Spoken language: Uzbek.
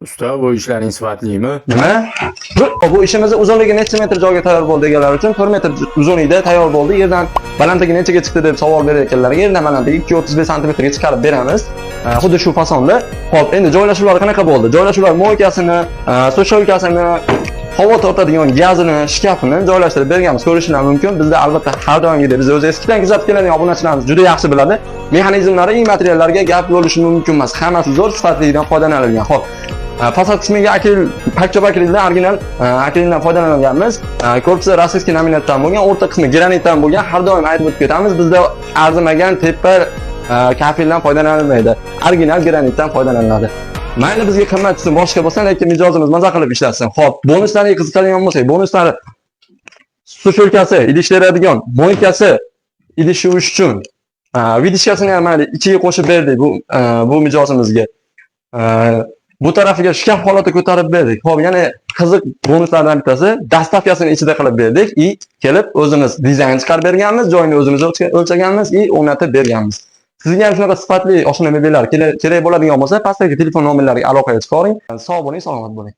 Usta, bu ishlaring sifatlimi? Nima? Bu ishimiz uzunligi necha metr joyga tayyor bo'ldi deganlar uchun 4 metr uzunlikda tayyor bo'ldi. Yerdan balandligi nechaga chiqdi deb savol berayotganlarga yerdan balandligi 235 santimetrga chiqarib beramiz. Xuddi shu fasonda. Xo'p, endi joylashuvlar qanaqa bo'ldi? Joylashuvlar moykasini, sushovkasini, havo tortadigan gazini, shkafini joylashtirib berganmiz. Ko'rishingiz mumkin. Bizda albatta har doimgidek biz o'z eskidan kuzatib keladigan obunachilarimiz juda yaxshi biladi. Mexanizmlari, eng materiallarga gap bo'lishi mumkin emas. Hammasi zo'r sifatlidan foydalanilgan. Xo'p, fasad qismiga akril, pakchop akrildan, original akrildan foydalanganmiz. Korpusi rossiyskiy nominatdan bo'lgan, o'rta qismi granitdan bo'lgan. Har doim aytib o'tib ketamiz, bizda arzimagan tepa kafildan foydalanilmaydi. Original granitdan foydalaniladi. Mayli bizga qimmat tushsin, boshqa bo'lsa, lekin mijozimiz maza qilib ishlatsin. Xo'p, bonuslarga qiziqadigan bo'lsak, bonuslari susholkasi, idish beradigan, moykasi, idish yuvish uchun vidishkasini ham mayli ichiga qo'shib berdik bu mijozimizga. Bu tarafiga shkaf holati ko'tarib berdik. Xo'p, yana qiziq bonuslardan bittasi dastavkasini ichida qilib berdik. Kelib o'zimiz dizayn chiqarib berganmiz, joyini o'zimiz o'lchaganmiz, o'rnatib berganmiz. Sizga ham shunaqa sifatli oshna mebellar kerak bo'ladigan bo'lsa, pastdagi telefon nomerlariga aloqaga chiqing. Sog' bo'ling, salomat bo'ling.